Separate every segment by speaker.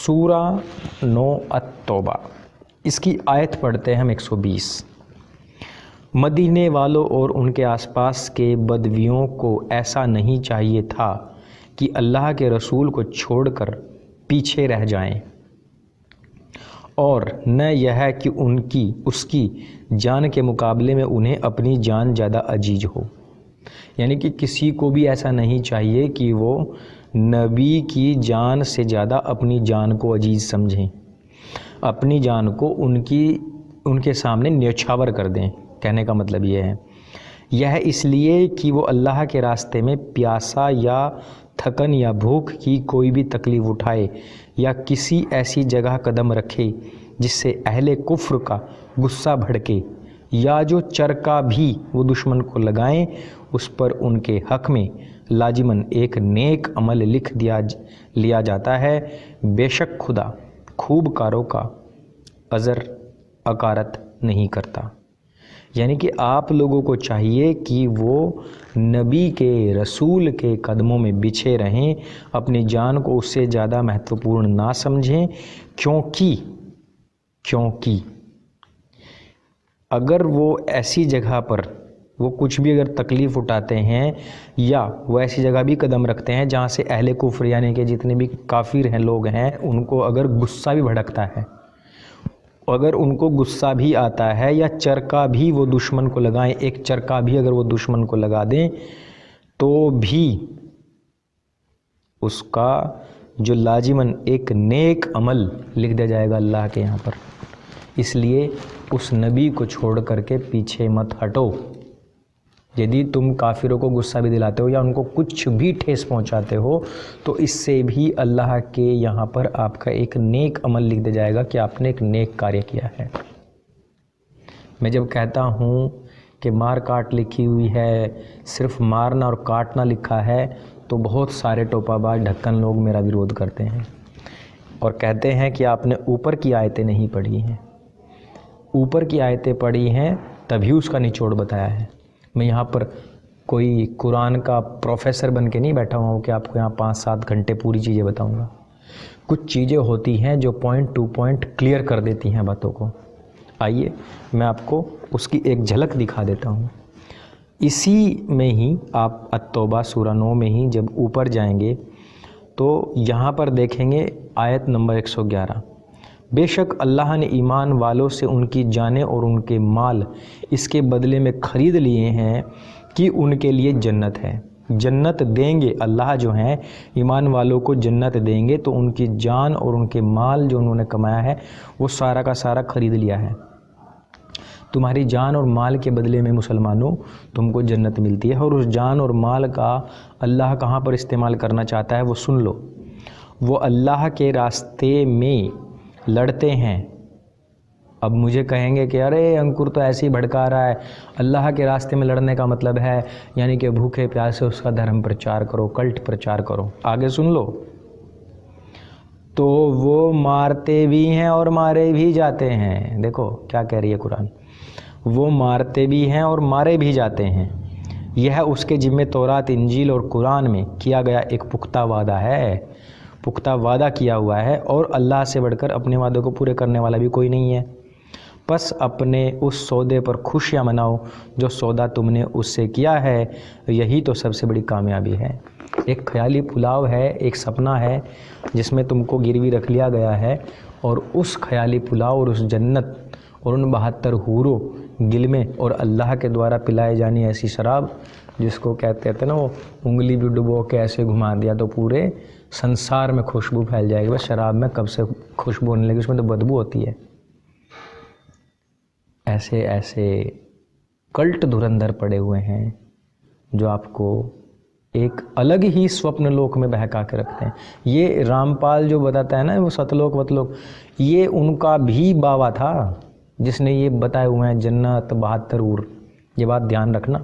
Speaker 1: سورہ 9 التوبہ، اس کی آیت پڑھتے ہیں ہم 120۔ مدینے والوں اور ان کے آس پاس کے بدویوں کو ایسا نہیں چاہیے تھا کہ اللہ کے رسول کو چھوڑ کر پیچھے رہ جائیں، اور نہ یہ ہے کہ اس کی جان کے مقابلے میں انہیں اپنی جان زیادہ عزیز ہو۔ یعنی کہ کسی کو بھی ایسا نہیں چاہیے کہ وہ نبی کی جان سے زیادہ اپنی جان کو عزیز سمجھیں، اپنی جان کو ان کے سامنے نیچھاور کر دیں۔ کہنے کا مطلب یہ ہے، یہ اس لیے کہ وہ اللہ کے راستے میں پیاسا یا تھکن یا بھوک کی کوئی بھی تکلیف اٹھائے یا کسی ایسی جگہ قدم رکھے جس سے اہل کفر کا غصہ بھڑکے، یا جو چرکا بھی وہ دشمن کو لگائیں، اس پر ان کے حق میں لازماً ایک نیک عمل لکھ لیا جاتا ہے۔ بے شک خدا خوب کاروں کا اجر اکارت نہیں کرتا۔ یعنی کہ آپ لوگوں کو چاہیے کہ وہ نبی کے رسول کے قدموں میں بچھے رہیں، اپنی جان کو اس سے زیادہ مہتوپورن نہ سمجھیں، کیونکہ اگر وہ ایسی جگہ پر وہ کچھ بھی اگر تکلیف اٹھاتے ہیں یا وہ ایسی جگہ بھی قدم رکھتے ہیں جہاں سے اہل کفر یعنی کہ جتنے بھی کافر ہیں لوگ ہیں، ان کو اگر غصہ بھی بھڑکتا ہے، اگر ان کو غصہ بھی آتا ہے، یا چرکا بھی وہ دشمن کو لگائیں، ایک چرکا بھی اگر وہ دشمن کو لگا دیں، تو بھی اس کا جو لازماً ایک نیک عمل لکھ دیا جائے گا اللہ کے یہاں پر۔ اس لیے اس نبی کو چھوڑ کر کے پیچھے مت ہٹو۔ یدی تم کافروں کو غصہ بھی دلاتے ہو یا ان کو کچھ بھی ٹھیس پہنچاتے ہو، تو اس سے بھی اللہ کے یہاں پر آپ کا ایک نیک عمل لکھ دیا جائے گا کہ آپ نے ایک نیک کاریہ کیا ہے۔ میں جب کہتا ہوں کہ مار کاٹ لکھی ہوئی ہے، صرف مارنا اور کاٹنا لکھا ہے، تو بہت سارے ٹوپا باز ڈھکن لوگ میرا ویرودھ کرتے ہیں اور کہتے ہیں کہ آپ نے اوپر کی آیتیں نہیں پڑھی ہیں۔ اوپر کی آیتیں پڑھی ہیں تبھی اس کا نچوڑ بتایا ہے۔ میں یہاں پر کوئی قرآن کا پروفیسر بن کے نہیں بیٹھا ہوا ہوں کہ آپ کو یہاں 5-7 گھنٹے پوری چیزیں بتاؤں گا۔ کچھ چیزیں ہوتی ہیں جو پوائنٹ ٹو پوائنٹ کلیئر کر دیتی ہیں باتوں کو۔ آئیے میں آپ کو اس کی ایک جھلک دکھا دیتا ہوں۔ اسی میں ہی آپ التوبہ سورہ 9 میں ہی جب اوپر جائیں گے تو یہاں پر دیکھیں گے آیت نمبر 111۔ بے شک اللہ نے ایمان والوں سے ان کی جانیں اور ان کے مال اس کے بدلے میں خرید لیے ہیں کہ ان کے لیے جنت ہے۔ جنت دیں گے اللہ جو ہیں، ایمان والوں کو جنت دیں گے، تو ان کی جان اور ان کے مال جو انہوں نے کمایا ہے وہ سارا کا سارا خرید لیا ہے۔ تمہاری جان اور مال کے بدلے میں مسلمانوں تم کو جنت ملتی ہے، اور اس جان اور مال کا اللہ کہاں پر استعمال کرنا چاہتا ہے وہ سن لو۔ وہ اللہ کے راستے میں لڑتے ہیں۔ اب مجھے کہیں گے کہ ارے انکر تو ایسے ہی بھڑکا رہا ہے، اللہ کے راستے میں لڑنے کا مطلب ہے یعنی کہ بھوکے پیاسے اس کا دھرم پرچار کرو، کلٹ پرچار کرو۔ آگے سن لو، تو وہ مارتے بھی ہیں اور مارے بھی جاتے ہیں۔ دیکھو کیا کہہ رہی ہے قرآن، وہ مارتے بھی ہیں اور مارے بھی جاتے ہیں، یہ اس کے ذمہ تورات، انجیل اور قرآن میں کیا گیا ایک پختہ وعدہ ہے، پختہ وعدہ کیا ہوا ہے، اور اللہ سے بڑھ کر اپنے وعدوں کو پورے کرنے والا بھی کوئی نہیں ہے۔ بس اپنے اس سودے پر خوشیاں مناؤ جو سودا تم نے اس سے کیا ہے، یہی تو سب سے بڑی کامیابی ہے۔ ایک خیالی پلاؤ ہے، ایک سپنا ہے جس میں تم کو گروی رکھ لیا گیا ہے، اور اس خیالی پلاؤ اور اس جنت اور ان 72 حوروں گلمے اور اللہ کے دوارا پلائے جانی ایسی شراب جس کو کہتے تھے نا، وہ انگلی بھی ڈبو کے ایسے گھما دیا تو پورے سنسار میں خوشبو پھیل جائے گی۔ بس شراب میں کب سے خوشبو ہونے لگی، اس میں تو بدبو ہوتی ہے۔ ایسے ایسے کلٹ دھرندھر پڑے ہوئے ہیں جو آپ کو ایک الگ ہی سوپن لوک میں بہکا کے رکھتے ہیں۔ یہ رامپال جو بتاتا ہے نا وہ ستلوک وتلوک، یہ ان کا بھی باوا تھا جس نے یہ بتائے ہوئے ہیں جنت 72 حور۔ یہ بات دھیان رکھنا،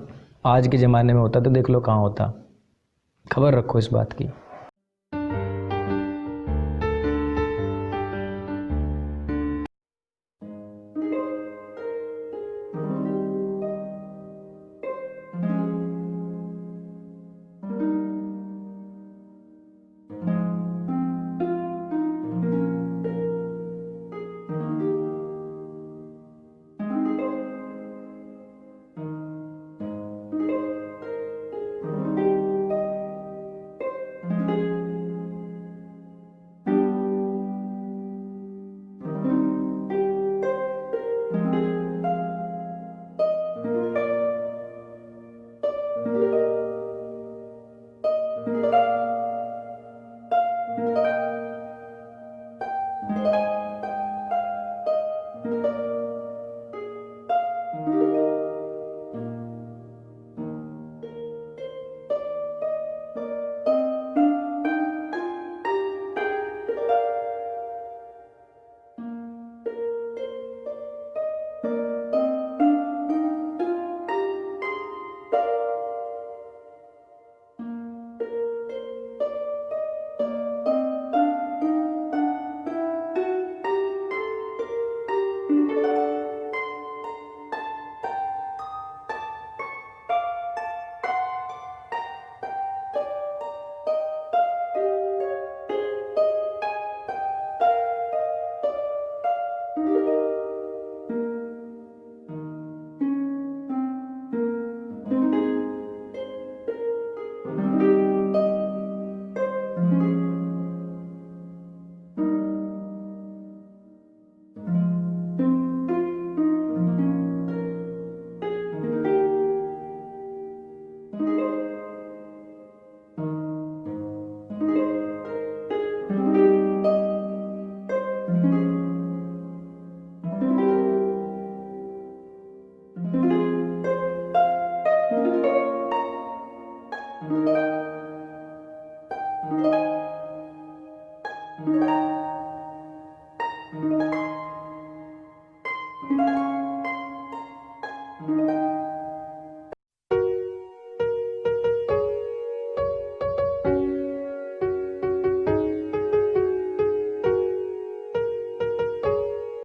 Speaker 1: آج کے زمانے میں ہوتا تو دیکھ لو کہاں ہوتا، خبر رکھو اس بات کی۔ ہے.